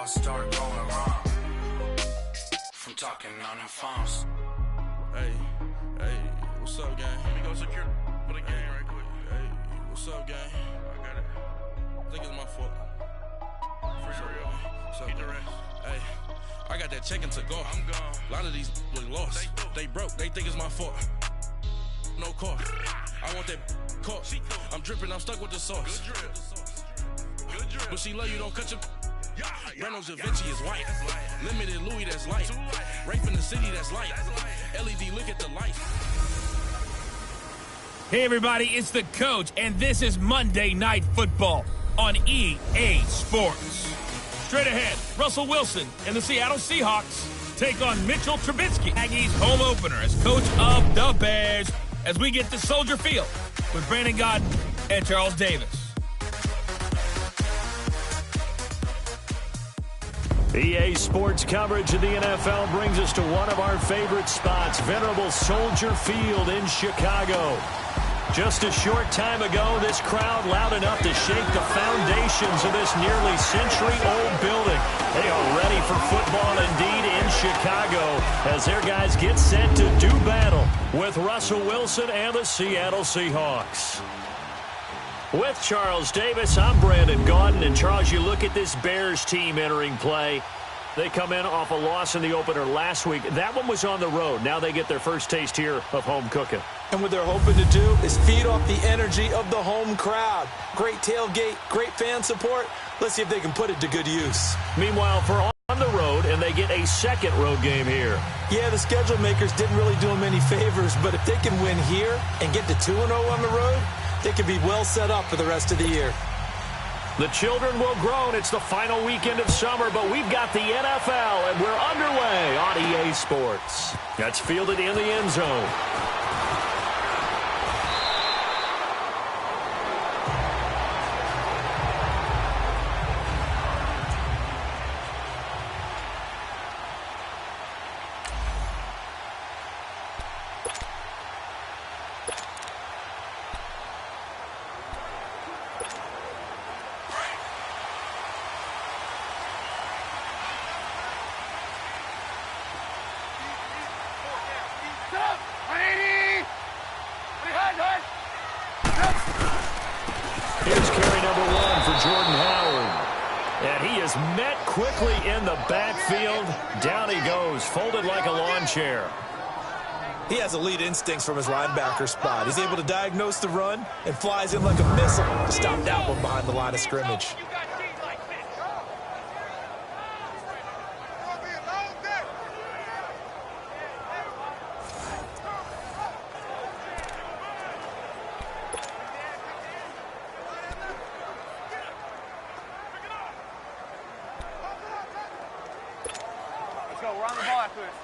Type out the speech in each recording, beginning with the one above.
all start going wrong. From talking on the phones. Hey, what's up, gang? Let me go secure for the game right quick. Hey, what's up, gang? I got it. I think it's my fault. For real. So, keep the rest. Hey, I got that check-in to go. I'm gone. A lot of these look lost. They broke. They think it's my fault. No car. I want that caught. I'm dripping. I'm stuck with the sauce. Good drip. But she love you. Don't cut your. Reynolds Da Vinci is white. Limited Louis, that's light. Rape in the city, that's light. LED, look at the light. Hey everybody, it's the coach, and this is Monday Night Football on EA Sports. Straight ahead, Russell Wilson and the Seattle Seahawks take on Mitchell Trubisky, Aggies' home opener as coach of the Bears, as we get to Soldier Field with Brandon Godden and Charles Davis. EA Sports coverage of the NFL brings us to one of our favorite spots, venerable Soldier Field in Chicago. Just a short time ago, this crowd loud enough to shake the foundations of this nearly century-old building. They are ready for football indeed in Chicago as their guys get set to do battle with Russell Wilson and the Seattle Seahawks. With Charles Davis, I'm Brandon Gaudin. And Charles, you look at this Bears team entering play. They come in off a loss in the opener last week. That one was on the road. Now they get their first taste here of home cooking. And what they're hoping to do is feed off the energy of the home crowd. Great tailgate, great fan support. Let's see if they can put it to good use. Meanwhile, for on the road, and they get a second road game here. Yeah, the schedule makers didn't really do them any favors, but if they can win here and get to 2-0 on the road, they can be well set up for the rest of the year. The children will grow, and it's the final weekend of summer, but we've got the NFL, and we're underway on EA Sports. That's fielded in the end zone. Here's carry number 1 for Jordan Howard. And he is met quickly in the backfield. Down he goes, folded like a lawn chair. He has elite instincts from his linebacker spot. He's able to diagnose the run and flies in like a missile to stop that one behind the line of scrimmage. We're on the ball after this.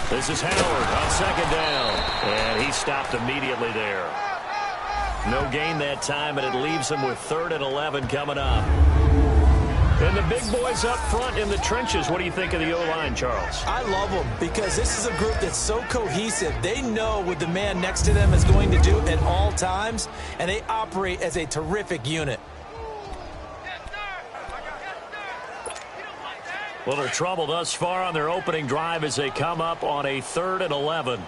This is Howard on second down, and he stopped immediately there. No gain that time, and it leaves him with 3rd and 11 coming up. And the big boys up front in the trenches. What do you think of the O-line, Charles? I love them because this is a group that's so cohesive. They know what the man next to them is going to do at all times, and they operate as a terrific unit. Little trouble thus far on their opening drive as they come up on a 3rd and 11.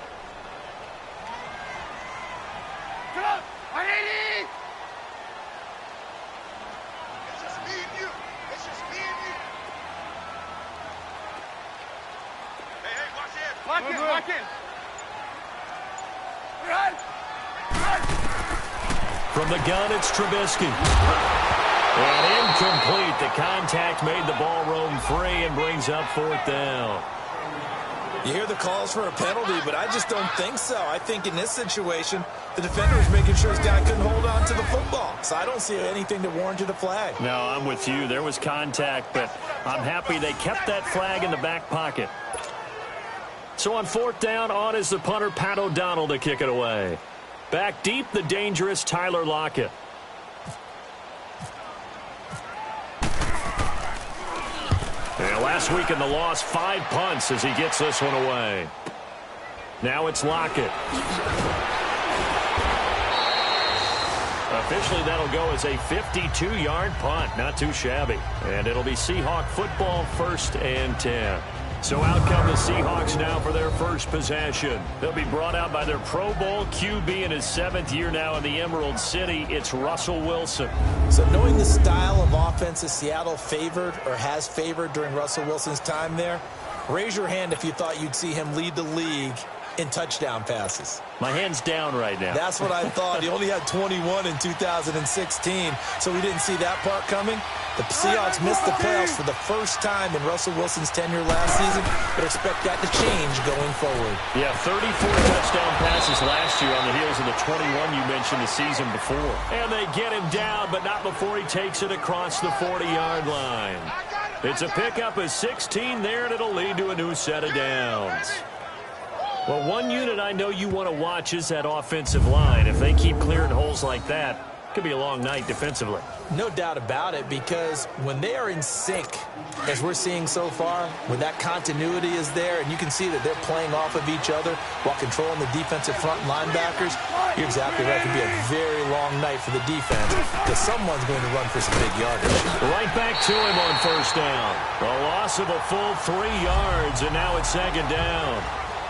Lock in. From the gun, it's Trubisky. And incomplete. The contact made the ball roam free and brings up 4th down. You hear the calls for a penalty, but I just don't think so. I think in this situation, the defender was making sure his guy couldn't hold on to the football. So I don't see anything that warranted a flag. No, I'm with you. There was contact, but I'm happy they kept that flag in the back pocket. So on 4th down, on is the punter, Pat O'Donnell, to kick it away. Back deep, the dangerous Tyler Lockett. And last week in the loss, 5 punts as he gets this one away. Now it's Lockett. Officially, that'll go as a 52-yard punt. Not too shabby. And it'll be Seahawk football, 1st and 10. So out come the Seahawks now for their first possession. They'll be brought out by their Pro Bowl QB in his 7th year now in the Emerald City. It's Russell Wilson. So knowing the style of offenses Seattle favored or has favored during Russell Wilson's time there, raise your hand if you thought you'd see him lead the league in touchdown passes. My hand's down right now. That's what I thought. He only had 21 in 2016, so we didn't see that part coming. The Seahawks missed the playoffs for the first time in Russell Wilson's tenure last season, but expect that to change going forward. Yeah, 34 touchdown passes last year on the heels of the 21 you mentioned the season before. And they get him down, but not before he takes it across the 40-yard line. It's a pickup of 16 there, and it'll lead to a new set of downs. Well, one unit I know you want to watch is that offensive line. If they keep clearing holes like that, it could be a long night defensively. No doubt about it, because when they are in sync, as we're seeing so far, when that continuity is there, and you can see that they're playing off of each other while controlling the defensive front linebackers, you're exactly right. It could be a very long night for the defense, because someone's going to run for some big yardage. Right back to him on 1st down. A loss of a full 3 yards, and now it's 2nd down.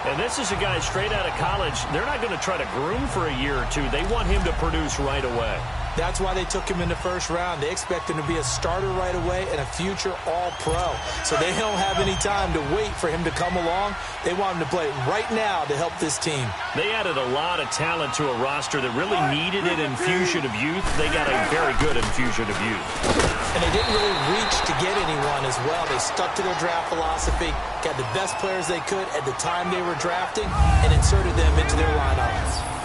And this is a guy straight out of college. They're not going to try to groom for a year or two. They want him to produce right away. That's why they took him in the 1st round. They expect him to be a starter right away and a future All-Pro. So they don't have any time to wait for him to come along. They want him to play right now to help this team. They added a lot of talent to a roster that really needed an infusion of youth. They got a very good infusion of youth. And they didn't really reach to get anyone as well. They stuck to their draft philosophy, got the best players they could at the time they were drafting, and inserted them into their lineups.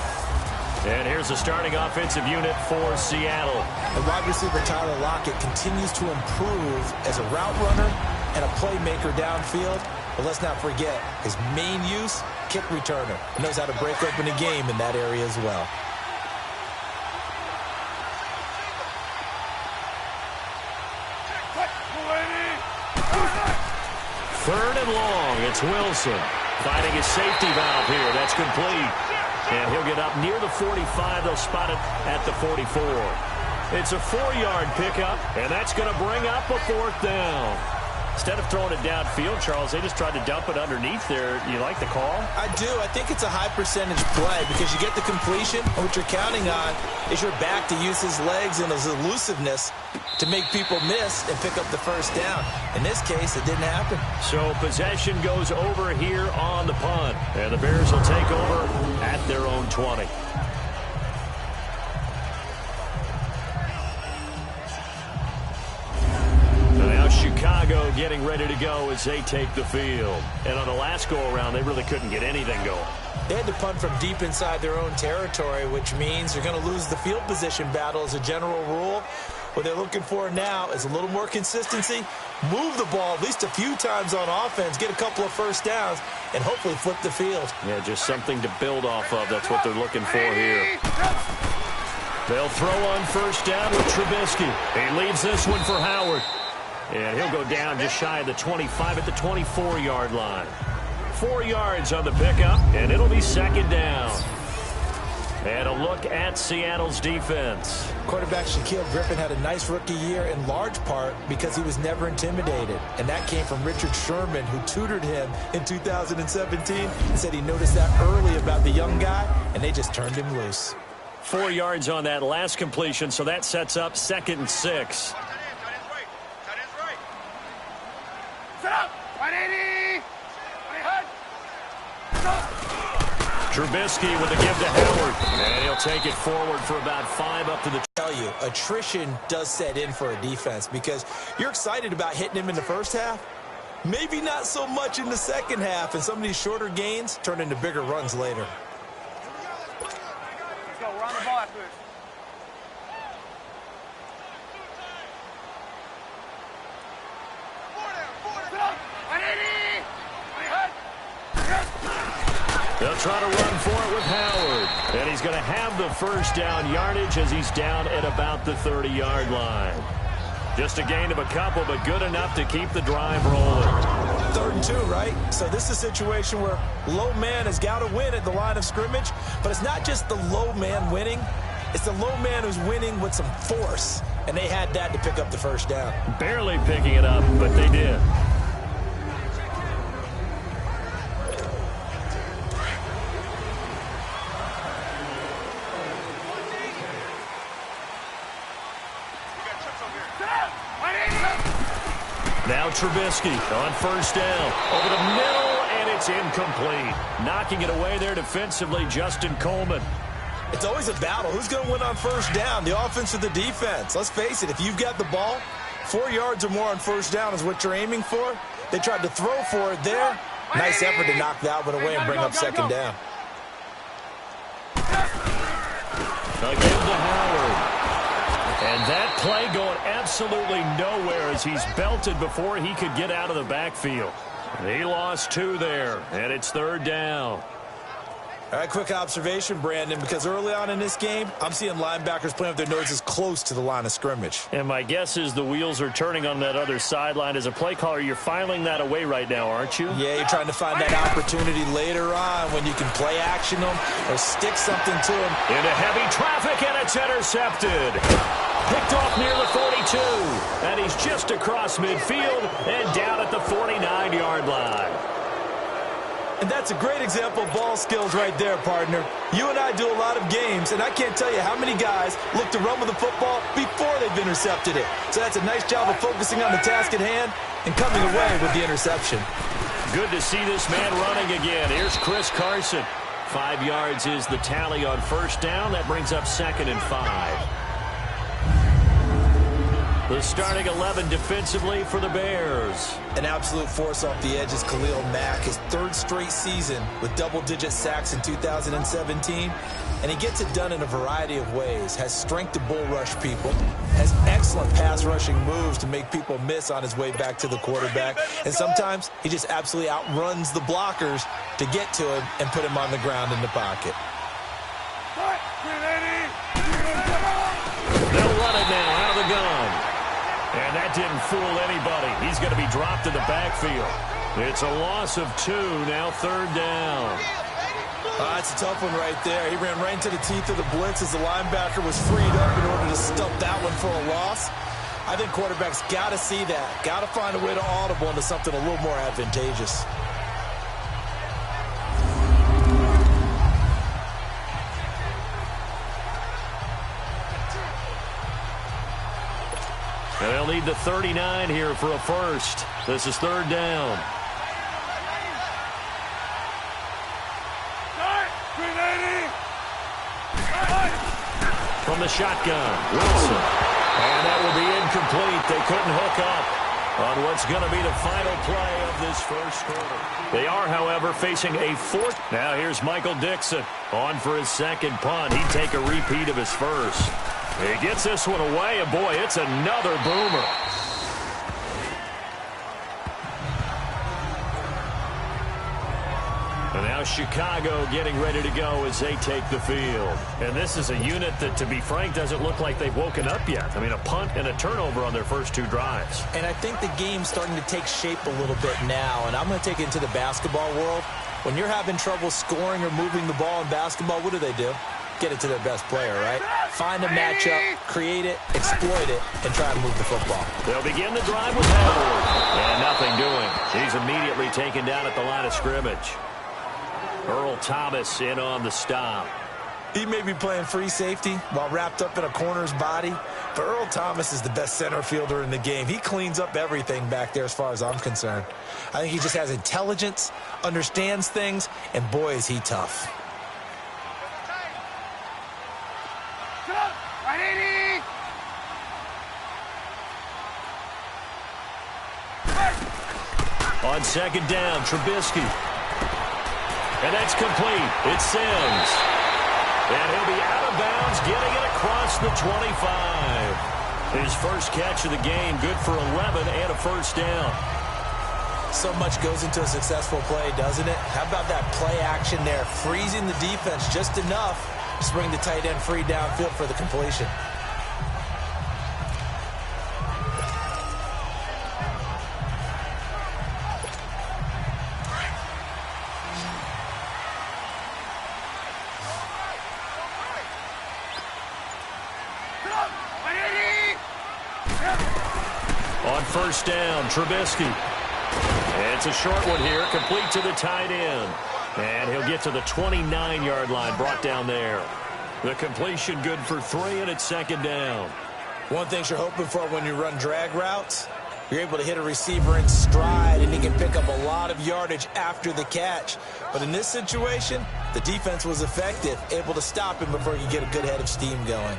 And here's the starting offensive unit for Seattle. The wide receiver Tyler Lockett continues to improve as a route runner and a playmaker downfield. But let's not forget his main use, kick returner. He knows how to break open a game in that area as well. Third and long. It's Wilson finding his safety valve here. That's complete. And he'll get up near the 45. They'll spot it at the 44. It's a 4-yard pickup, and that's going to bring up a 4th down. Instead of throwing it downfield, Charles, they just tried to dump it underneath there. You like the call? I do. I think it's a high-percentage play because you get the completion, and what you're counting on is your back to use his legs and his elusiveness to make people miss and pick up the 1st down. In this case, it didn't happen. So possession goes over here on the punt, and the Bears will take over at their own 20. Now Chicago getting ready to go as they take the field. And on the last go-around, they really couldn't get anything going. They had to punt from deep inside their own territory, which means they're going to lose the field position battle as a general rule. What they're looking for now is a little more consistency, move the ball at least a few times on offense, get a couple of 1st downs, and hopefully flip the field. Yeah, just something to build off of. That's what they're looking for here. They'll throw on 1st down with Trubisky. He leaves this one for Howard. And he'll go down just shy of the 25 at the 24-yard line. 4 yards on the pickup, and it'll be 2nd down. And a look at Seattle's defense. Quarterback Shaquille Griffin had a nice rookie year in large part because he was never intimidated. And that came from Richard Sherman, who tutored him in 2017 and said he noticed that early about the young guy, and they just turned him loose. 4 yards on that last completion, so that sets up 2nd and 6. Trubisky with the give to Howard, and he'll take it forward for about 5 up to the... Tell you, attrition does set in for a defense because you're excited about hitting him in the 1st half. Maybe not so much in the 2nd half, and some of these shorter gains turn into bigger runs later. Let's go. We're on the ball after this. They'll try to run for it with Howard. And he's going to have the 1st down yardage as he's down at about the 30-yard line. Just a gain of a couple, but good enough to keep the drive rolling. 3rd and 2, right? So this is a situation where low man has got to win at the line of scrimmage, but it's not just the low man winning. It's the low man who's winning with some force, and they had that to pick up the first down. Barely picking it up, but they did. Now Trubisky on first down. Over the middle, and it's incomplete. Knocking it away there defensively, Justin Coleman. It's always a battle. Who's going to win on first down, the offense or the defense? Let's face it, if you've got the ball, 4 yards or more on first down is what you're aiming for. They tried to throw for it there. Nice effort to knock that one away and bring up second down. Again to Howard. And that play going absolutely nowhere as he's belted before he could get out of the backfield. He lost 2 there, and it's 3rd down. All right, quick observation, Brandon, because early on in this game, I'm seeing linebackers playing with their noses close to the line of scrimmage. And my guess is the wheels are turning on that other sideline. As a play caller, you're filing that away right now, aren't you? Yeah, you're trying to find that opportunity later on when you can play action them or stick something to them. Into heavy traffic, and it's intercepted. Picked off near the 42, and he's just across midfield and down at the 49-yard line. And that's a great example of ball skills right there, partner. You and I do a lot of games, and I can't tell you how many guys look to run with the football before they've intercepted it. So that's a nice job of focusing on the task at hand and coming away with the interception. Good to see this man running again. Here's Chris Carson. 5 yards is the tally on first down. That brings up 2nd and 5. The starting 11 defensively for the Bears. An absolute force off the edge is Khalil Mack. His 3rd straight season with double-digit sacks in 2017. And he gets it done in a variety of ways. Has strength to bull rush people. Has excellent pass rushing moves to make people miss on his way back to the quarterback. And sometimes he just absolutely outruns the blockers to get to him and put him on the ground in the pocket. They'll run it now out of the gun. And that didn't fool anybody. He's going to be dropped in the backfield. It's a loss of 2, now 3rd down. That's a tough one right there. He ran right into the teeth of the blitz as the linebacker was freed up in order to stuff that one for a loss. I think quarterbacks got to see that. Got to find a way to audible into something a little more advantageous. And they'll need the 39 here for a first. This is 3rd down. From the shotgun, Wilson. And that will be incomplete. They couldn't hook up on what's going to be the final play of this first quarter. They are, however, facing a 4th. Now here's Michael Dixon on for his 2nd punt. He'd take a repeat of his first. He gets this one away, and boy, it's another boomer. And now Chicago getting ready to go as they take the field. And this is a unit that, to be frank, doesn't look like they've woken up yet. I mean, a punt and a turnover on their first 2 drives. And I think the game's starting to take shape a little bit now, and I'm going to take it into the basketball world. When you're having trouble scoring or moving the ball in basketball, what do? Get it to their best player, right? Find a matchup, create it, exploit it, and try to move the football. They'll begin the drive with Howard. And nothing doing. He's immediately taken down at the line of scrimmage. Earl Thomas in on the stop. He may be playing free safety while wrapped up in a corner's body, but Earl Thomas is the best center fielder in the game. He cleans up everything back there as far as I'm concerned. I think he just has intelligence, understands things, and boy, is he tough. On 2nd down, Trubisky. And that's complete. It's Sims. And he'll be out of bounds, getting it across the 25. His first catch of the game, good for 11 and a first down. So much goes into a successful play, doesn't it? How about that play action there? Freezing the defense just enough to bring the tight end free downfield for the completion. On first down, Trubisky. It's a short one here, complete to the tight end. And he'll get to the 29-yard line, brought down there. The completion good for 3, and it's second down. One thing you're hoping for when you run drag routes, you're able to hit a receiver in stride, and he can pick up a lot of yardage after the catch. But in this situation, the defense was effective, able to stop him before he could get a good head of steam going.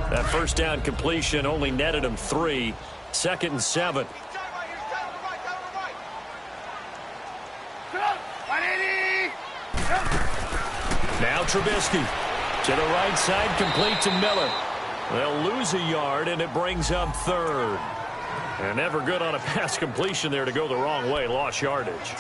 That first down completion only netted him 3. Second and 7. Now Trubisky to the right side, complete to Miller. They'll lose a yard, and it brings up third. And never good on a pass completion there to go the wrong way. Lost yardage.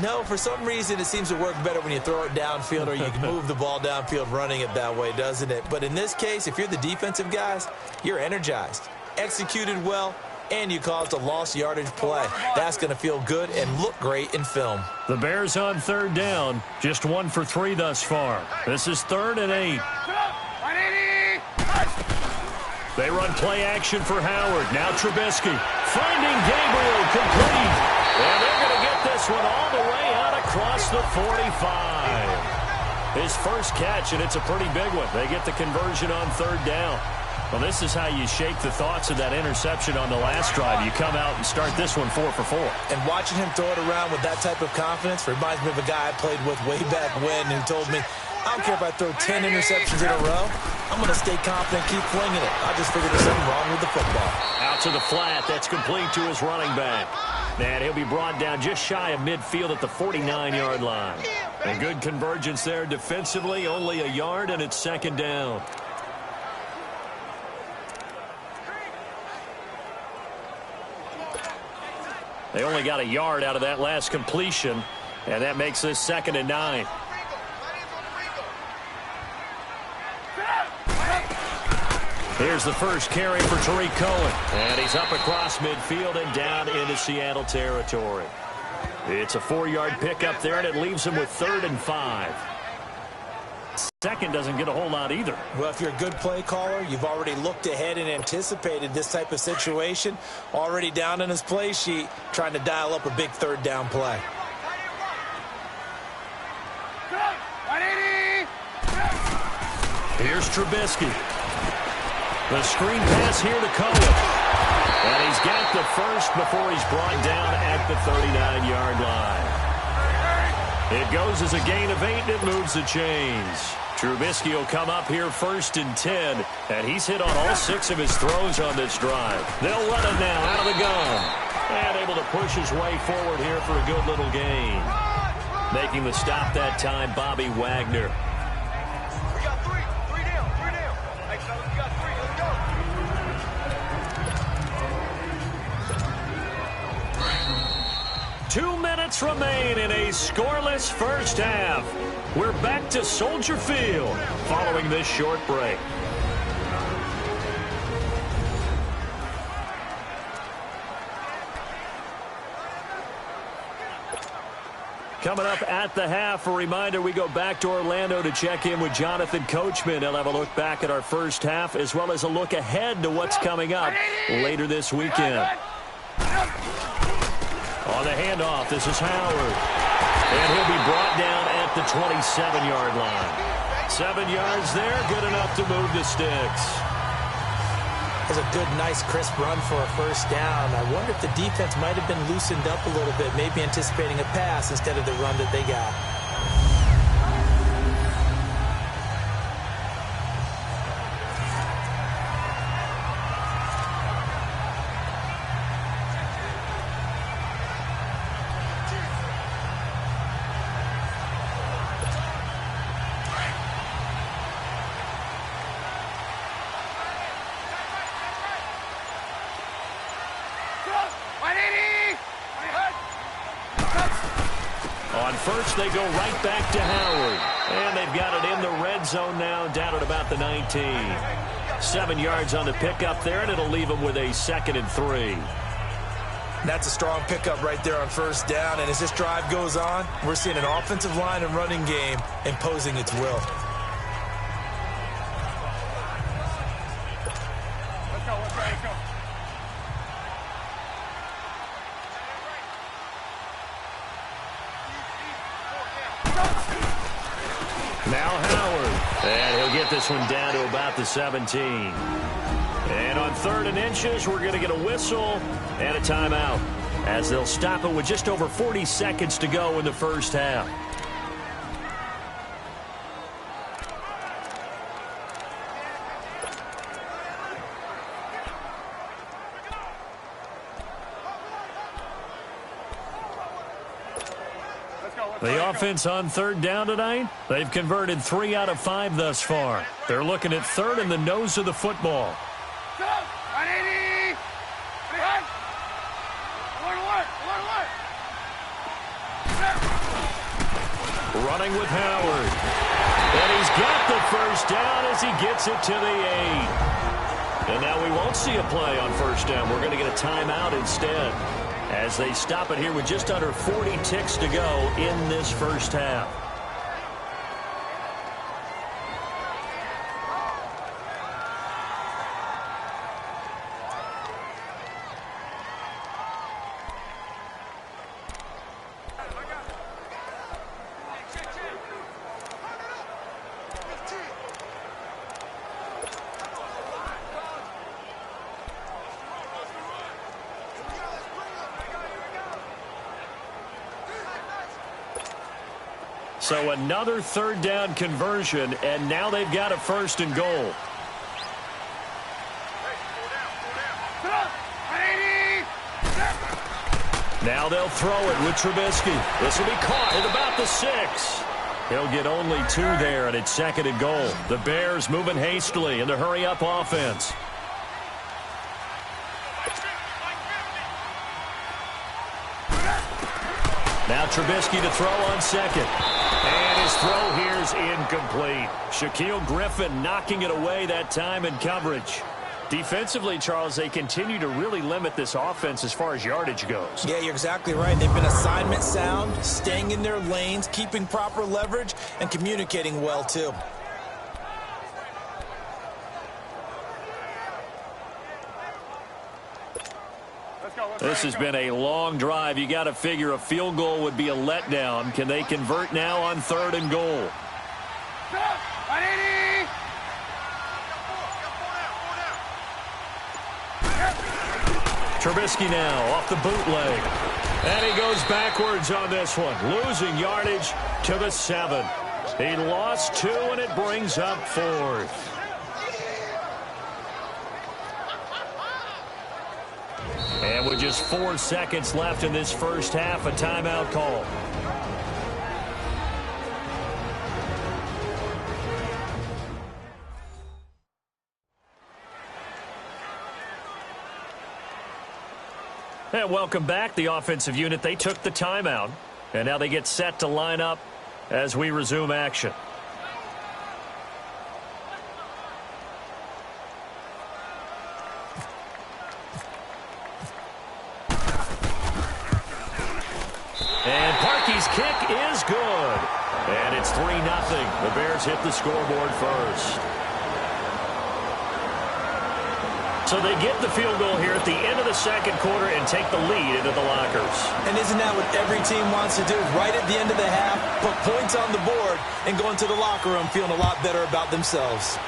No, for some reason it seems to work better when you throw it downfield or you can move the ball downfield running it that way, doesn't it? But in this case, if you're the defensive guys, you're energized, executed well, and you caused a lost yardage play. That's going to feel good and look great in film. The Bears on third down, just 1 for 3 thus far. This is 3rd and 8. They run play action for Howard. Now Trubisky finding Gabriel, complete. And they're going to get this one all the way out across the 45. His first catch, and it's a pretty big one. They get the conversion on third down. Well, this is how you shake the thoughts of that interception on the last drive. You come out and start this one 4 for 4. And watching him throw it around with that type of confidence reminds me of a guy I played with way back when who told me, I don't care if I throw 10 interceptions in a row. I'm going to stay confident, keep flinging it. I just figured there's something wrong with the football. Out to the flat. That's complete to his running back. And he'll be brought down just shy of midfield at the 49-yard line. And good convergence there defensively. Only a yard, and it's second down. They only got a yard out of that last completion, and that makes this 2nd and 9. Here's the first carry for Tariq Cohen. And he's up across midfield and down into Seattle territory. It's a 4-yard pickup there, and it leaves him with 3rd and 5. Second doesn't get a whole lot either. Well, if you're a good play caller, you've already looked ahead and anticipated this type of situation. Already down in his play sheet, trying to dial up a big third down play. Here's Trubisky. The screen pass here to Cohen. And he's got the first before he's brought down at the 39-yard line. It goes as a gain of 8, and it moves the chains. Trubisky will come up here 1st and 10, and he's hit on all 6 of his throws on this drive. They'll run it now out of the gun. And able to push his way forward here for a good little gain. Making the stop that time, Bobby Wagner. We got 3 down. Hey, fellas, we got 3. Let's go. 2 minutes remain in a scoreless first half. We're back to Soldier Field following this short break. Coming up at the half, a reminder, we go back to Orlando to check in with Jonathan Coachman. He'll have a look back at our first half as well as a look ahead to what's coming up later this weekend. On the handoff, this is Howard. And he'll be brought down at the 27-yard line. 7 yards there, good enough to move the sticks. That's a good, nice, crisp run for a first down. I wonder if the defense might have been loosened up a little bit, maybe anticipating a pass instead of the run that they got. On first, they go right back to Howard. And they've got it in the red zone now, down at about the 19. 7 yards on the pickup there, and it'll leave them with a 2nd and 3. That's a strong pickup right there on first down. And as this drive goes on, we're seeing an offensive line and running game imposing its will. Let's go. Now Howard. And he'll get this one down to about the 17. And on 3rd and inches, we're going to get a whistle and a timeout, as they'll stop it with just over 40 seconds to go in the first half. The offense on 3rd down tonight, they've converted 3 out of 5 thus far. They're looking at 3rd and the nose of the football. Running with Howard. And he's got the first down as he gets it to the 8. And now we won't see a play on 1st down. We're going to get a timeout instead, as they stop it here with just under 40 ticks to go in this first half. So another 3rd down conversion, and now they've got a 1st and goal. Now they'll throw it with Trubisky. This will be caught at about the 6. He'll get only 2 there, and it's 2nd and goal. The Bears moving hastily in the hurry-up offense. Now Trubisky to throw on 2nd. And his throw here's incomplete. Shaquille Griffin knocking it away that time in coverage. Defensively, Charles, they continue to really limit this offense as far as yardage goes. Yeah, you're exactly right. They've been assignment sound, staying in their lanes, keeping proper leverage, and communicating well, too. This has been a long drive. You got to figure a field goal would be a letdown. Can they convert now on 3rd and goal? Trubisky now off the bootleg. And he goes backwards on this one, losing yardage to the 7. He lost 2, and it brings up 4th. And with just 4 seconds left in this first half, a timeout call. And welcome back. The offensive unit, they took the timeout, and now they get set to line up as we resume action. And Parkey's kick is good. And it's 3-0. The Bears hit the scoreboard first. So they get the field goal here at the end of the second quarter and take the lead into the lockers. And isn't that what every team wants to do? Right at the end of the half, put points on the board and go into the locker room feeling a lot better about themselves.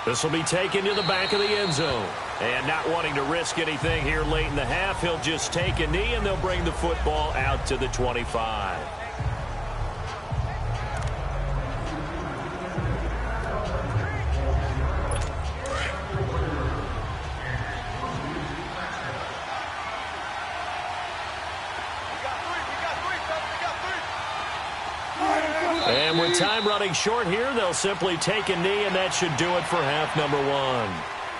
This will be taken to the back of the end zone. And not wanting to risk anything here late in the half, he'll just take a knee and they'll bring the football out to the 25. And with time running short here, they'll simply take a knee, and that should do it for half number 1.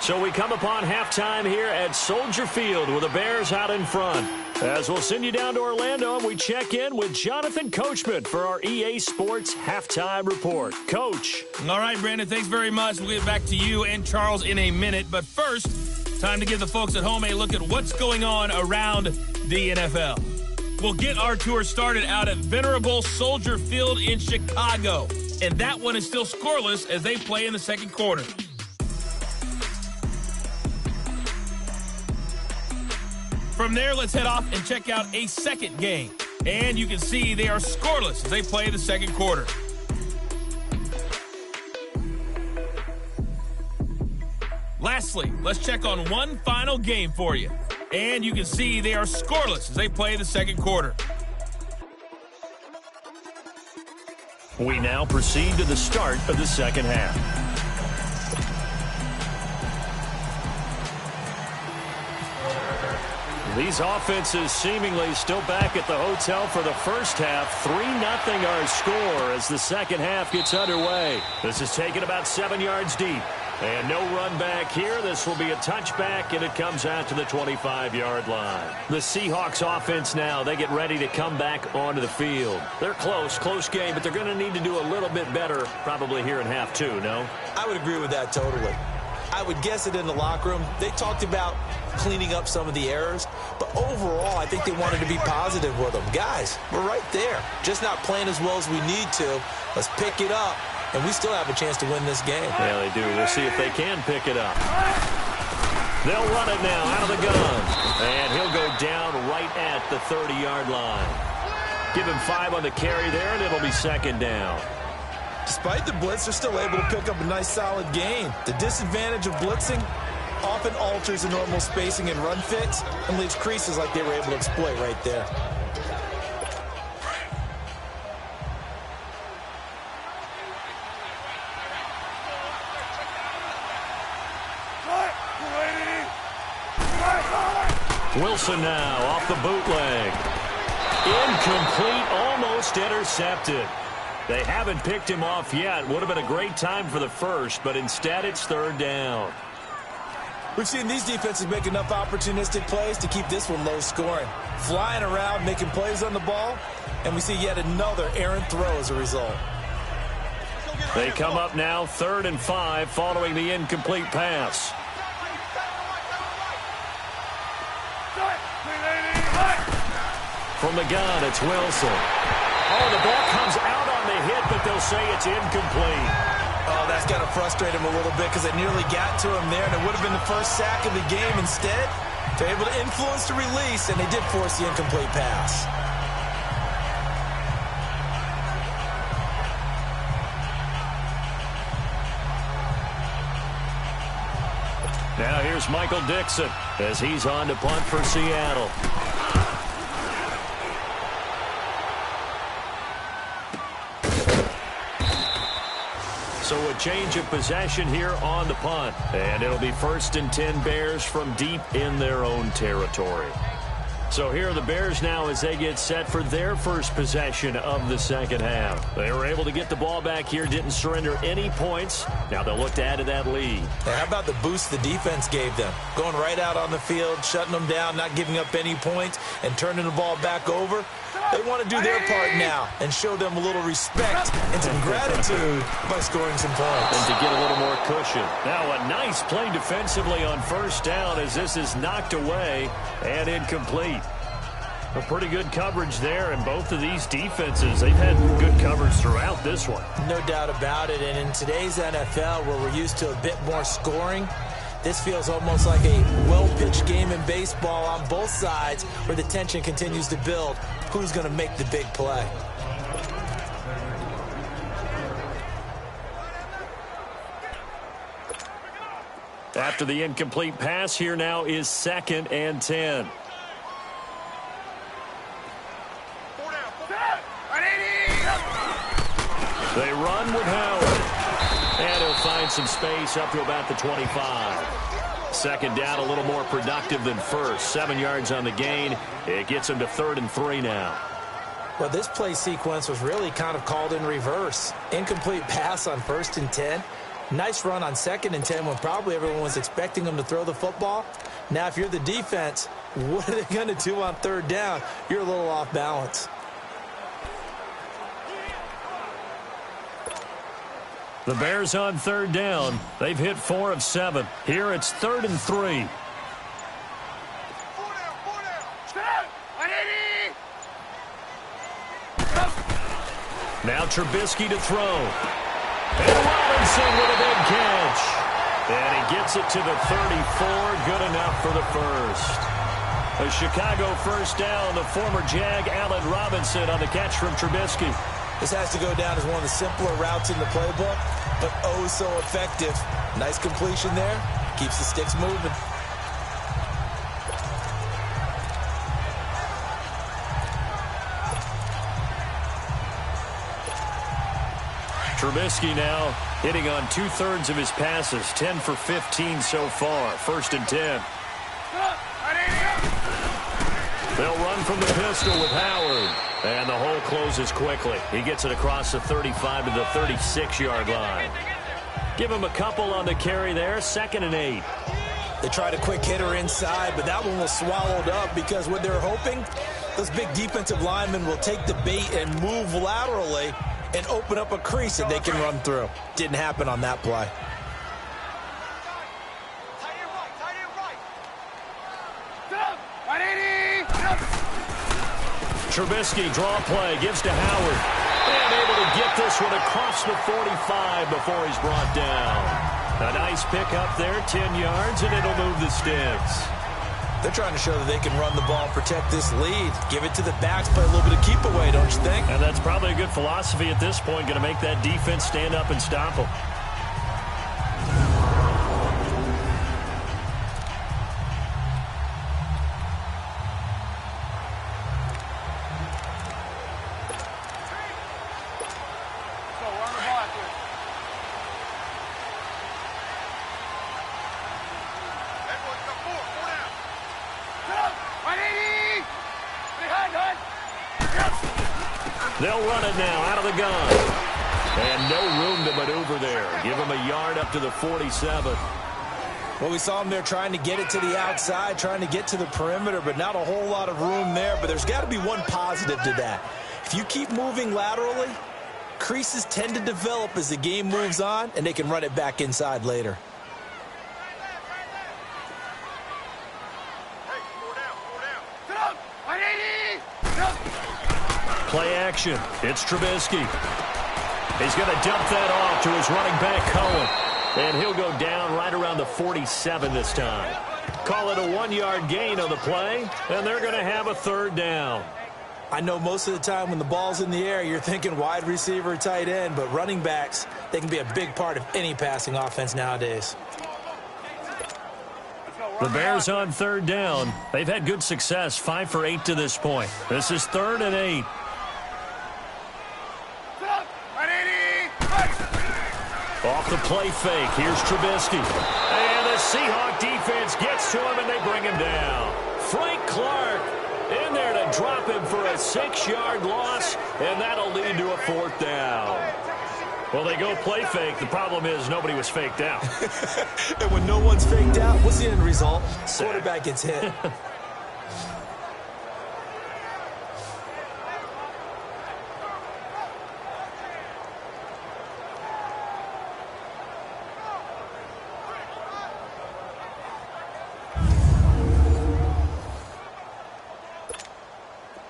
So we come upon halftime here at Soldier Field with the Bears out in front. As we'll send you down to Orlando, and we check in with Jonathan Coachman for our EA Sports Halftime Report. Coach. All right, Brandon, thanks very much. We'll get back to you and Charles in a minute. But first, time to give the folks at home a look at what's going on around the NFL. We'll get our tour started out at venerable Soldier Field in Chicago. And that one is still scoreless as they play in the second quarter. From there, let's head off and check out a second game. And you can see they are scoreless as they play the second quarter. Lastly, let's check on one final game for you. And you can see they are scoreless as they play the second quarter. We now proceed to the start of the second half. These offenses seemingly still back at the hotel for the first half. 3-0 our score as the second half gets underway. This is taken about 7 yards deep. And no run back here. This will be a touchback, and it comes out to the 25-yard line. The Seahawks offense now, they get ready to come back onto the field. They're close game, but they're going to need to do a little bit better probably here in half two, no? I would agree with that totally. I would guess it in the locker room. They talked about cleaning up some of the errors, but overall, I think they wanted to be positive with them. Guys, we're right there. Just not playing as well as we need to. Let's pick it up. And we still have a chance to win this game. Yeah, they do. We'll see if they can pick it up. They'll run it now out of the gun. And he'll go down right at the 30-yard line. Give him 5 on the carry there, and it'll be second down. Despite the blitz, they're still able to pick up a nice, solid gain. The disadvantage of blitzing often alters the normal spacing and run fits and leaves creases like they were able to exploit right there. Wilson now off the bootleg. Incomplete, almost intercepted. They haven't picked him off yet. Would have been a great time for the first, but instead it's third down. We've seen these defenses make enough opportunistic plays to keep this one low scoring. Flying around, making plays on the ball, and we see yet another errant throw as a result. They come up now 3rd and 5 following the incomplete pass. From the gun, it's Wilson. Oh, the ball comes out on the hit, but they'll say it's incomplete. Oh, that's got to frustrate him a little bit because it nearly got to him there, and it would have been the first sack of the game. Instead, they're able to influence the release, and they did force the incomplete pass. Now here's Michael Dixon as he's on to punt for Seattle. So a change of possession here on the punt. And it'll be 1st and 10 Bears from deep in their own territory. So here are the Bears now as they get set for their first possession of the second half. They were able to get the ball back here, didn't surrender any points. Now they'll look to add to that lead. Hey, how about the boost the defense gave them? Going right out on the field, shutting them down, not giving up any points, and turning the ball back over. They want to do their part now and show them a little respect and some gratitude by scoring some points. And to get a little more cushion. Now a nice play defensively on first down as this is knocked away and incomplete. A pretty good coverage there, and both of these defenses, they've had good coverage throughout this one. No doubt about it, and in today's NFL where we're used to a bit more scoring, this feels almost like a well-pitched game in baseball on both sides where the tension continues to build. Who's going to make the big play? After the incomplete pass, here now is 2nd and 10. They run with Howard. And he'll find some space up to about the 25. Second down, a little more productive than first. 7 yards on the gain. It gets him to 3rd and 3 now. Well, this play sequence was really kind of called in reverse. Incomplete pass on 1st and 10. Nice run on 2nd and 10 when probably everyone was expecting them to throw the football. Now, if you're the defense, what are they going to do on 3rd down? You're a little off balance. The Bears on 3rd down. They've hit 4 of 7. Here it's 3rd and 3. Now Trubisky to throw. And Robinson with a big catch. And he gets it to the 34. Good enough for the first. A Chicago first down. The former Jag, Allen Robinson, on the catch from Trubisky. This has to go down as one of the simpler routes in the playbook, but oh so effective. Nice completion there. Keeps the sticks moving. Trubisky now hitting on 2/3 of his passes, 10 for 15 so far. 1st and 10. They'll run from the pistol with Howard. And the hole closes quickly. He gets it across the 35 to the 36-yard line. Give him a couple on the carry there. 2nd and 8. They tried a quick hitter inside, but that one was swallowed up because what they're hoping, those big defensive linemen will take the bait and move laterally and open up a crease that they can run through. Didn't happen on that play. Trubisky, draw play, gives to Howard. And able to get this one across the 45 before he's brought down. A nice pickup there, 10 yards, and it'll move the sticks. They're trying to show that they can run the ball and protect this lead. Give it to the backs, play a little bit of keep away, don't you think? And that's probably a good philosophy at this point, going to make that defense stand up and stop them. They'll run it now out of the gun. And no room to maneuver there. Give him a yard up to the 47. Well, we saw him there trying to get it to the outside, trying to get to the perimeter, but not a whole lot of room there. But there's got to be one positive to that. If you keep moving laterally, creases tend to develop as the game moves on, and they can run it back inside later. Play action. It's Trubisky. He's going to dump that off to his running back, Cohen. And he'll go down right around the 47 this time. Call it a 1-yard gain on the play, and they're going to have a 3rd down. I know most of the time when the ball's in the air, you're thinking wide receiver, tight end, but running backs, they can be a big part of any passing offense nowadays. The Bears on 3rd down. They've had good success, 5 for 8 to this point. This is 3rd and 8. Off the play fake. Here's Trubisky. And the Seahawk defense gets to him, and they bring him down. Frank Clark in there to drop him for a 6-yard loss, and that'll lead to a 4th down. Well, they go play fake. The problem is nobody was faked out. And when no one's faked out, what's the end result? Sack. Quarterback gets hit.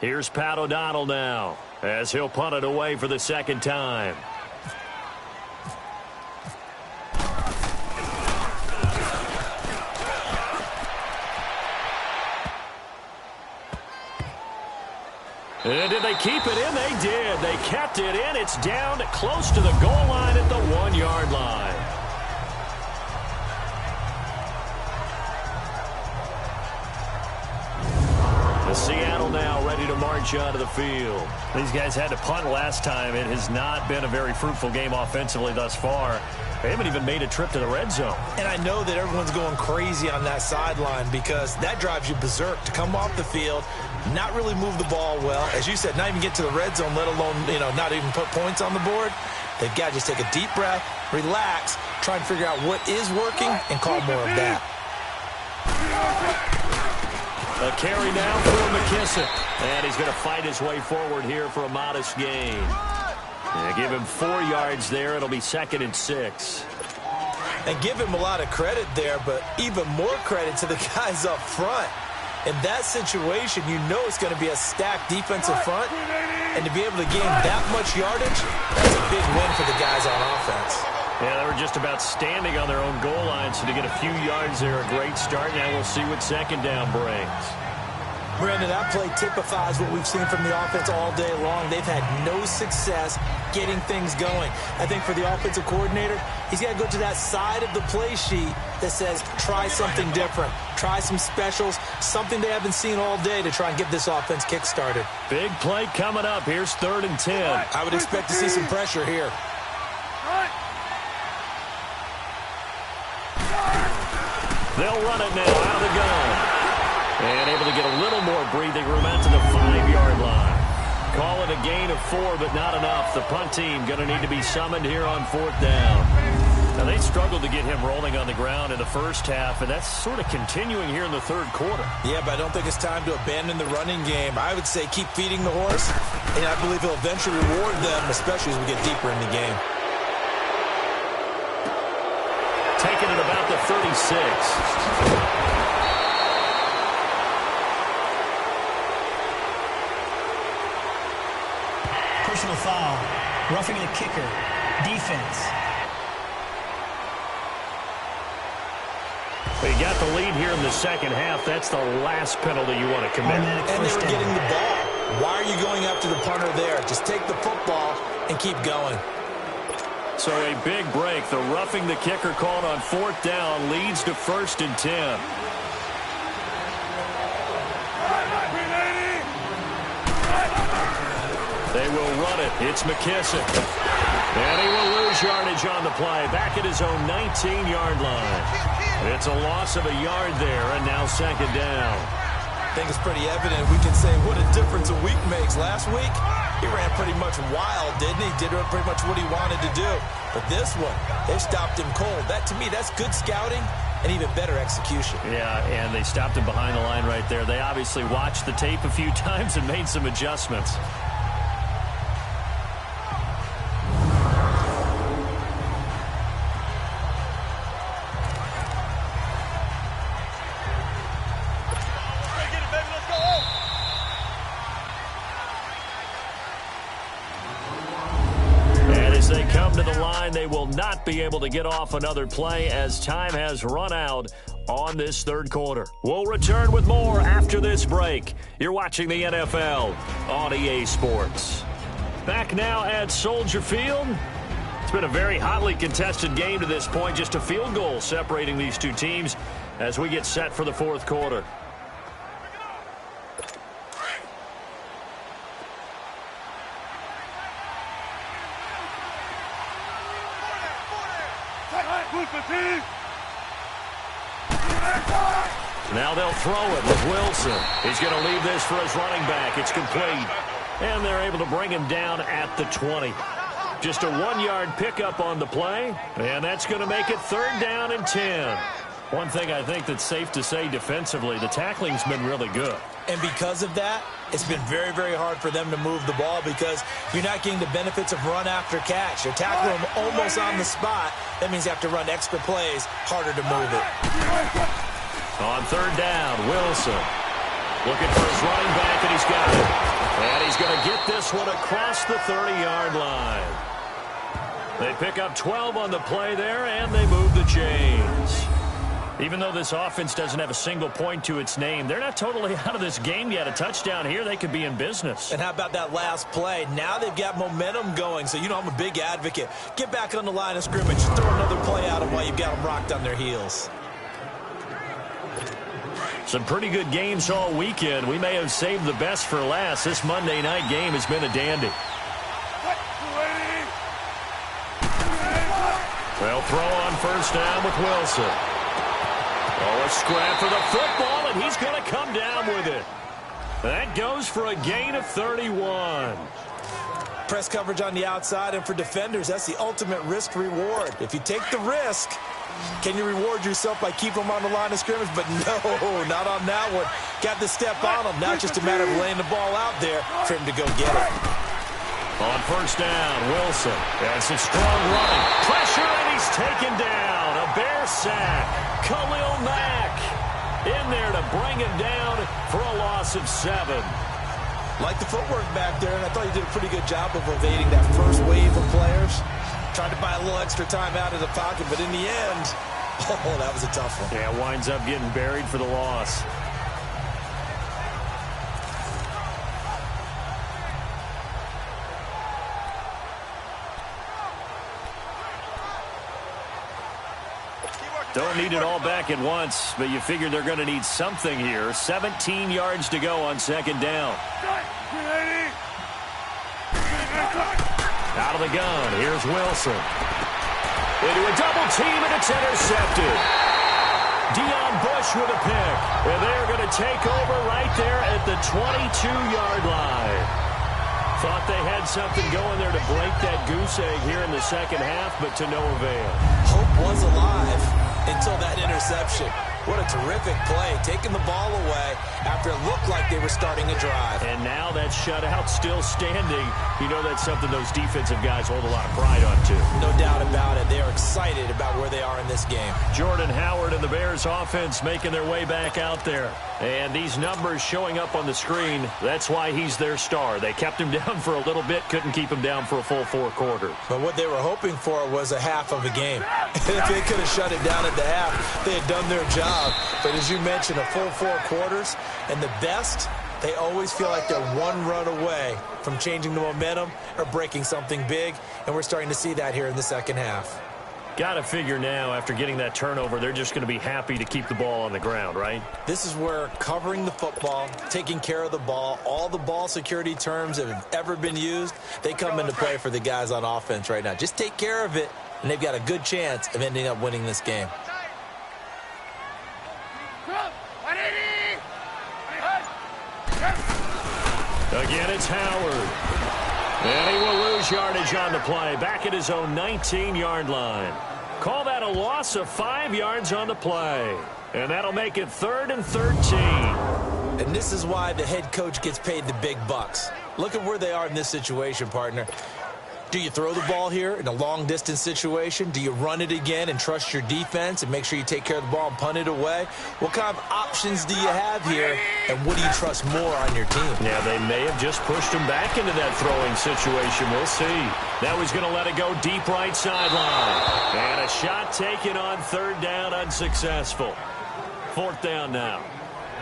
Here's Pat O'Donnell now, as he'll punt it away for the 2nd time. And did they keep it in? They did. They kept it in. It's down close to the goal line at the 1-yard line. Seattle now ready to march onto the field. These guys had to punt last time. It has not been a very fruitful game offensively thus far. They haven't even made a trip to the red zone. And I know that everyone's going crazy on that sideline because that drives you berserk to come off the field, not really move the ball well. As you said, not even get to the red zone, let alone, not even put points on the board. They've got to just take a deep breath, relax, try and figure out what is working, and call more of that. A carry now for McKissick. And he's going to fight his way forward here for a modest gain. Give him 4 yards there. It'll be 2nd and 6. And give him a lot of credit there, but even more credit to the guys up front. In that situation, you know it's going to be a stacked defensive front. And to be able to gain that much yardage, that's a big win for the guys on offense. Yeah, they were just about standing on their own goal line, so to get a few yards there, a great start. Now we'll see what 2nd down brings. Brandon, that play typifies what we've seen from the offense all day long. They've had no success getting things going. I think for the offensive coordinator, he's got to go to that side of the play sheet that says, try something different. Try some specials, something they haven't seen all day to try and get this offense kick-started. Big play coming up. Here's 3rd and 10. I would expect to see some pressure here. They'll run it now out of the gun. And able to get a little more breathing room out to the 5-yard line. Call it a gain of 4, but not enough. The punt team going to need to be summoned here on 4th down. Now, they struggled to get him rolling on the ground in the first half, and that's sort of continuing here in the 3rd quarter. Yeah, but I don't think it's time to abandon the running game. I would say keep feeding the horse, and I believe he'll eventually reward them, especially as we get deeper in the game. Taking it about the 36. Personal foul, roughing the kicker, defense. They got the lead here in the second half. That's the last penalty you want to commit. And they were getting the ball. Why are you going after the punter there? Just take the football and keep going. So a big break. The roughing the kicker called on 4th down leads to 1st and 10. They will run it. It's McKissick. And he will lose yardage on the play. Back at his own 19-yard line. It's a loss of a yard there, and now 2nd down. I think it's pretty evident. We can say what a difference a week makes. Last week, he ran pretty much wild, didn't he? Did pretty much what he wanted to do. But this one, they stopped him cold. That, to me, that's good scouting and even better execution. Yeah, and they stopped him behind the line right there. They obviously watched the tape a few times and made some adjustments. They will not be able to get off another play as time has run out on this 3rd quarter. We'll return with more after this break. You're watching the NFL on EA Sports. Back now at Soldier Field. It's been a very hotly contested game to this point. Just a field goal separating these two teams as we get set for the 4th quarter. Now they'll throw it with Wilson. He's going to leave this for his running back. It's complete. And they're able to bring him down at the 20. Just a 1-yard pickup on the play. And that's going to make it 3rd down and 10. One thing I think that's safe to say defensively, the tackling's been really good. And because of that, it's been very, very hard for them to move the ball because you're not getting the benefits of run after catch. You're tackling them almost on the spot. That means you have to run extra plays, harder to move it. On 3rd down, Wilson looking for his running back, and he's got it. And he's going to get this one across the 30-yard line. They pick up 12 on the play there, and they move the chains. Even though this offense doesn't have a single point to its name, they're not totally out of this game yet. A touchdown here, they could be in business. And how about that last play? Now they've got momentum going, so you know I'm a big advocate. Get back on the line of scrimmage. Throw another play at them while you've got them rocked on their heels. Some pretty good games all weekend. We may have saved the best for last. This Monday night game has been a dandy. They'll throw on 1st down with Wilson. Oh, a scrap for the football, and he's going to come down with it. That goes for a gain of 31. Press coverage on the outside, and for defenders, that's the ultimate risk-reward. If you take the risk, can you reward yourself by keeping them on the line of scrimmage? But no, not on that one. Got to step on them. Now it's just a matter of laying the ball out there for him to go get it. On 1st down, Wilson. That's a strong running. Pressure, and he's taken down. A bear sack. Khalil Mack in there to bring him down for a loss of 7. Like the footwork back there, and I thought he did a pretty good job of evading that first wave of players. Tried to buy a little extra time out of the pocket, but in the end, oh, that was a tough one. Yeah, winds up getting buried for the loss. Don't need it all back at once, but you figure they're going to need something here. 17 yards to go on second down. Out of the gun, here's Wilson. Into a double team, and it's intercepted. Deion Bush with a pick. And they're going to take over right there at the 22-yard line. Thought they had something going there to break that goose egg here in the second half, but to no avail. Hope was alive until that interception. What a terrific play, taking the ball away after it looked like they were starting a drive. And now that shutout still standing. You know that's something those defensive guys hold a lot of pride on, too. No doubt about it. They are excited about where they are in this game. Jordan Howard and the Bears offense making their way back out there. And these numbers showing up on the screen, that's why he's their star. They kept him down for a little bit, couldn't keep him down for a full 4 quarters. But what they were hoping for was a half of a game. If they could have shut it down at the half, they had done their job. But as you mentioned, a full 4 quarters, and the best, they always feel like they're one run away from changing the momentum or breaking something big, and we're starting to see that here in the second half. Got to figure now, after getting that turnover, they're just going to be happy to keep the ball on the ground, right? This is where covering the football, taking care of the ball, all the ball security terms that have ever been used, they come into play for the guys on offense right now. Just take care of it, and they've got a good chance of ending up winning this game. Again, it's Howard. And he will lose yardage on the play. Back at his own 19-yard line. Call that a loss of 5 yards on the play. And that'll make it 3rd and 13. And this is why the head coach gets paid the big bucks. Look at where they are in this situation, partner. Do you throw the ball here in a long-distance situation? Do you run it again and trust your defense and make sure you take care of the ball and punt it away? What kind of options do you have here, and what do you trust more on your team? Yeah, they may have just pushed him back into that throwing situation. We'll see. Now he's going to let it go deep right sideline. And a shot taken on 3rd down, unsuccessful. 4th down now.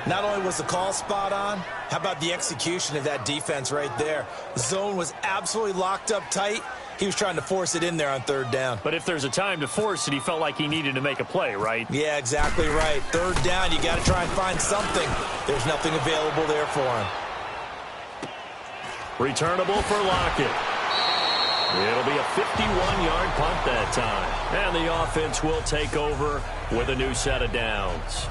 Not only was the call spot on, how about the execution of that defense right there? The zone was absolutely locked up tight. He was trying to force it in there on 3rd down. But if there's a time to force it, he felt like he needed to make a play, right? Yeah, exactly right. 3rd down, you got to try and find something. There's nothing available there for him. Returnable for Lockett. It'll be a 51-yard punt that time. And the offense will take over with a new set of downs.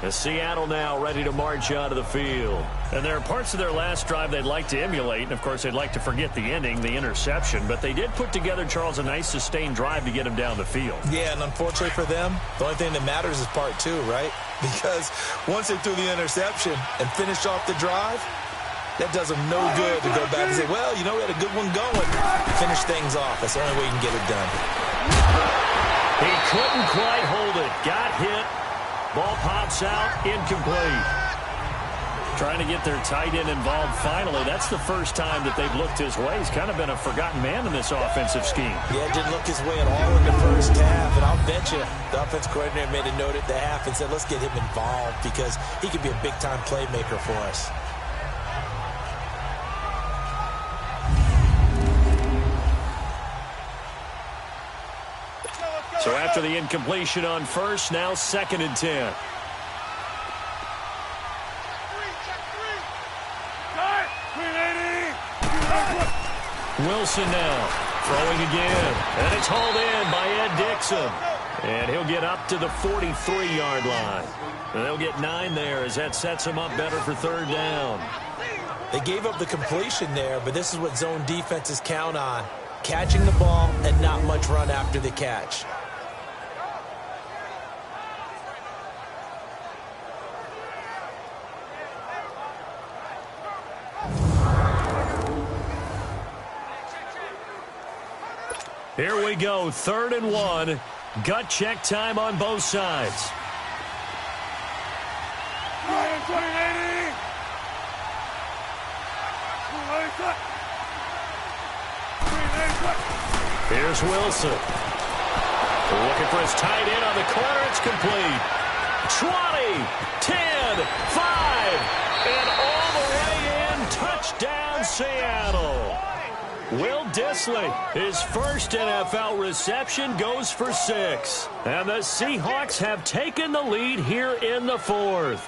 As Seattle now ready to march out of the field. And there are parts of their last drive they'd like to emulate. And, of course, they'd like to forget the ending, the interception. But they did put together, Charles, a nice sustained drive to get him down the field. Yeah, and unfortunately for them, the only thing that matters is part 2, right? Because once they threw the interception and finished off the drive, that does them no good to go back and say, well, you know, we had a good one going. Finish things off. That's the only way you can get it done. He couldn't quite hold it. Got hit. Ball pops out, incomplete. Trying to get their tight end involved finally. That's the first time that they've looked his way. He's kind of been a forgotten man in this offensive scheme. Yeah, it didn't look his way at all in the first half. And I'll bet you the offense coordinator made a note at the half and said, let's get him involved because he could be a big-time playmaker for us. So after the incompletion on first, now 2nd and 10. Wilson now throwing again. And it's hauled in by Ed Dixon. And he'll get up to the 43-yard line. And they'll get 9 there as that sets him up better for 3rd down. They gave up the completion there, but this is what zone defenses count on. Catching the ball and not much run after the catch. Here we go, 3rd and 1. Gut check time on both sides. Here's Wilson. Looking for his tight end on the corner. It's complete. 20, 10, 5, and all the way in. Touchdown, Seattle. Will Dissly, his first NFL reception, goes for 6. And the Seahawks have taken the lead here in the 4th.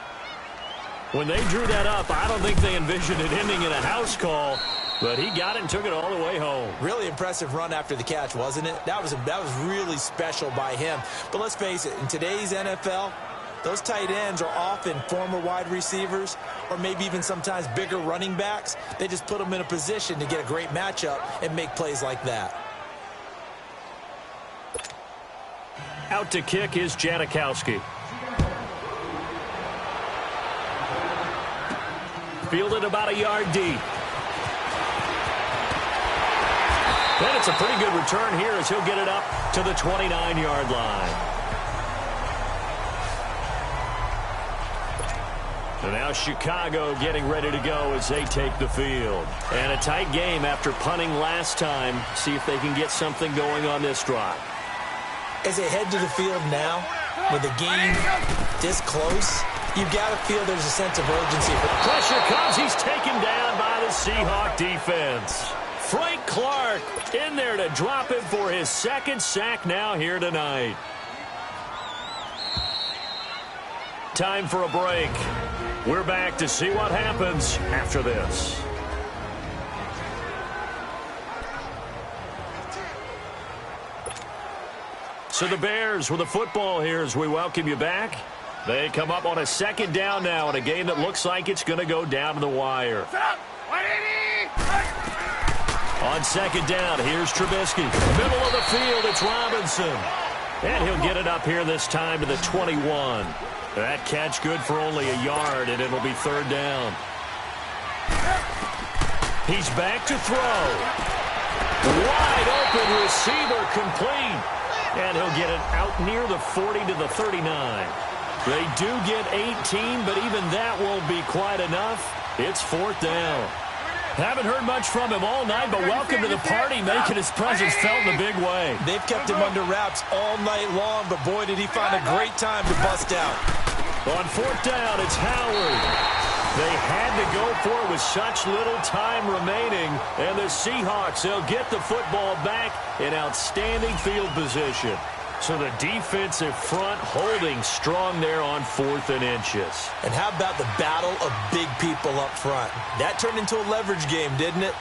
When they drew that up, I don't think they envisioned it ending in a house call, but he got it and took it all the way home. Really impressive run after the catch, wasn't it? That was really special by him. But let's face it, in today's NFL, those tight ends are often former wide receivers or maybe even sometimes bigger running backs. They just put them in a position to get a great matchup and make plays like that. Out to kick is Janikowski. Fielded about a yard deep. And it's a pretty good return here as he'll get it up to the 29-yard line. And now Chicago getting ready to go as they take the field. And a tight game after punting last time. See if they can get something going on this drive. As they head to the field now, with the game this close, you've got to feel there's a sense of urgency. Pressure comes. He's taken down by the Seahawk defense. Frank Clark in there to drop him for his 2nd sack now here tonight. Time for a break. We're back to see what happens after this. So the Bears with the football here as we welcome you back. They come up on a 2nd down now in a game that looks like it's going to go down to the wire. On 2nd down, here's Trubisky. Middle of the field, it's Robinson. And he'll get it up here this time to the 21. That catch good for only a yard, and it'll be 3rd down. He's back to throw. Wide open receiver complete. And he'll get it out near the 40 to the 39. They do get 18, but even that won't be quite enough. It's 4th down. Haven't heard much from him all night, but welcome to the party, making his presence felt in a big way. They've kept him under wraps all night long, but boy, did he find a great time to bust out. On 4th down, it's Howard. They had to go for it with such little time remaining, and the Seahawks, they'll get the football back in outstanding field position. So the defensive front holding strong there on 4th and inches. And how about the battle of big people up front? That turned into a leverage game, didn't it?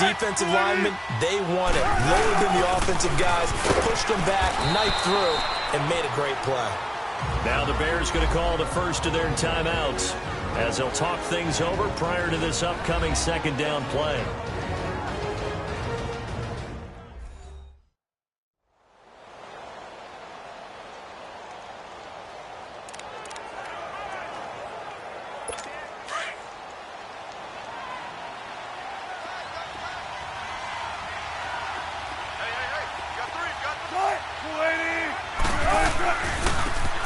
Defensive linemen, they won it. Lower than the offensive guys, pushed them back, knifed through, and made a great play. Now the Bears going to call the first of their timeouts as they'll talk things over prior to this upcoming 2nd down play.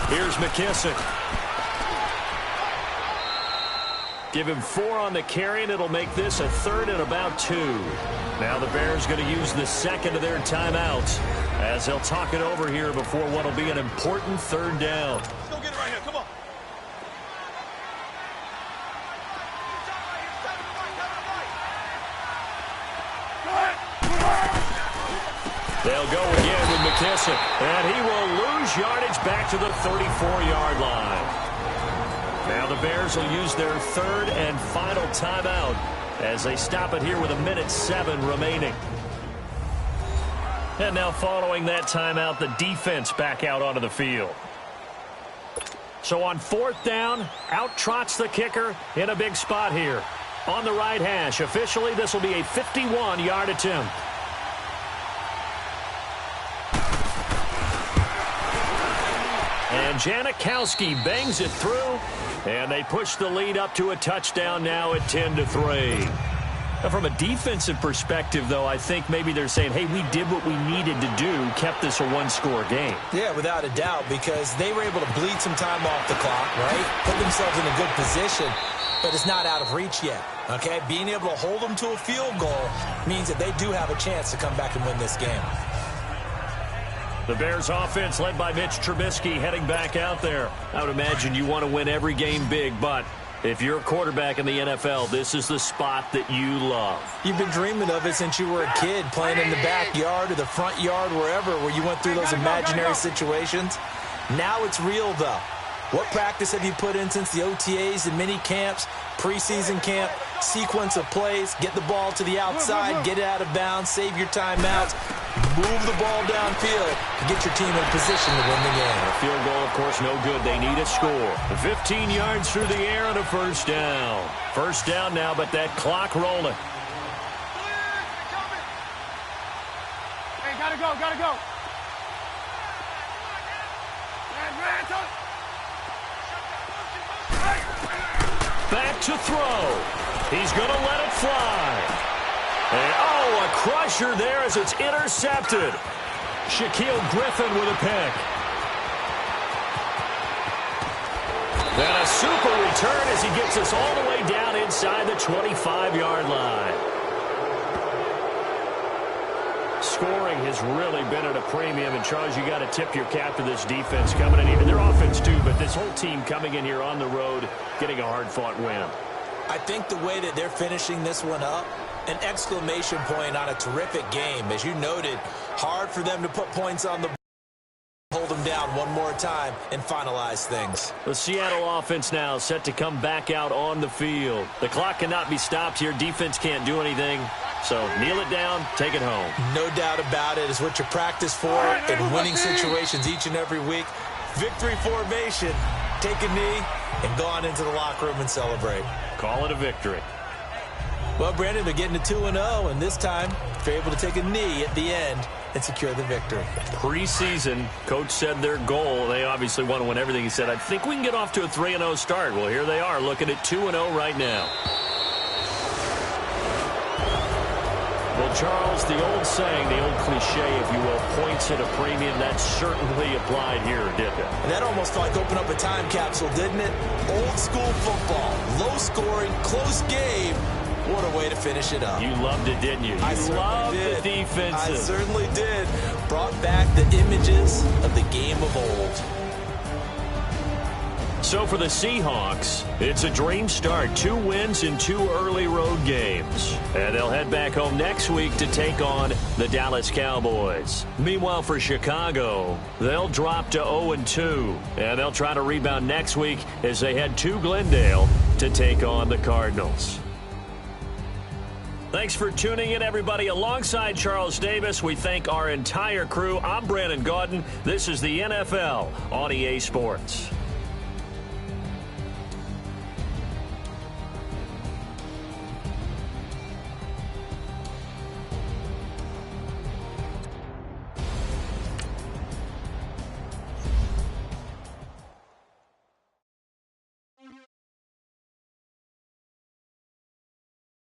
Here's McKissick. Give him 4 on the carry, and it'll make this a 3rd and about 2. Now the Bears going to use the 2nd of their timeouts as they'll talk it over here before what will be an important 3rd down. Let's go get it right here. Come on. They'll go again with McKissick, and he will lose yardage back to the 34-yard line. Now the Bears will use their 3rd and final timeout as they stop it here with 1:07 remaining. And now following that timeout, the defense back out onto the field. So on 4th down, out trots the kicker in a big spot here. On the right hash, officially this will be a 51-yard attempt. And Janikowski bangs it through, and they push the lead up to a touchdown now at 10-3. Now from a defensive perspective, though, I think maybe they're saying, hey, we did what we needed to do, kept this a 1-score game. Yeah, without a doubt, because they were able to bleed some time off the clock, right? Put themselves in a good position, but it's not out of reach yet, okay? Being able to hold them to a field goal means that they do have a chance to come back and win this game. The Bears offense led by Mitch Trubisky heading back out there. I would imagine you want to win every game big, but If you're a quarterback in the NFL, this is the spot that you love. You've been dreaming of it since you were a kid, playing in the backyard or the front yard, wherever, where you went through those imaginary situations. Now it's real, though. What practice have you put in since the OTAs and mini camps, preseason camp, sequence of plays, get the ball to the outside, get it out of bounds, save your timeouts, move the ball downfield to get your team in position to win the game. A field goal, of course, no good. They need a score. 15 yards through the air and a first down. First down now, but that clock rolling. Hey, gotta go, gotta go. Back to throw. He's going to let it fly. And, oh, a crusher there as it's intercepted. Shaquille Griffin with a pick. And a super return as he gets us all the way down inside the 25-yard line. Scoring has really been at a premium. And, Charles, you got to tip your cap to this defense coming in. Even their offense, too, but this whole team coming in here on the road, getting a hard-fought win. I think the way that they're finishing this one up, an exclamation point on a terrific game. As you noted, hard for them to put points on the board, hold them down one more time, and finalize things. The Seattle offense now set to come back out on the field. The clock cannot be stopped here. Defense can't do anything. So kneel it down, take it home. No doubt about it. It's what you practice for in winning situations each and every week. Victory formation. Take a knee and go on into the locker room and celebrate. Call it a victory. Well, Brandon, they're getting to 2-0, and this time they're able to take a knee at the end and secure the victory. Preseason, coach said their goal, they obviously want to win everything. He said, I think we can get off to a 3-0 start. Well, here they are looking at 2-0 right now. Well, Charles, the old saying, the old cliche, if you will, points at a premium, that certainly applied here, didn't it? And that almost felt like opened up a time capsule, didn't it? Old school football, low scoring, close game. What a way to finish it up. You loved it, didn't you? I loved did. the defenses. I certainly did. Brought back the images of the game of old. So for the Seahawks, it's a dream start. 2 wins in 2 early road games. And they'll head back home next week to take on the Dallas Cowboys. Meanwhile, for Chicago, they'll drop to 0-2. And they'll try to rebound next week as they head to Glendale to take on the Cardinals. Thanks for tuning in, everybody. Alongside Charles Davis, we thank our entire crew. I'm Brandon Gaudin. This is the NFL on EA Sports.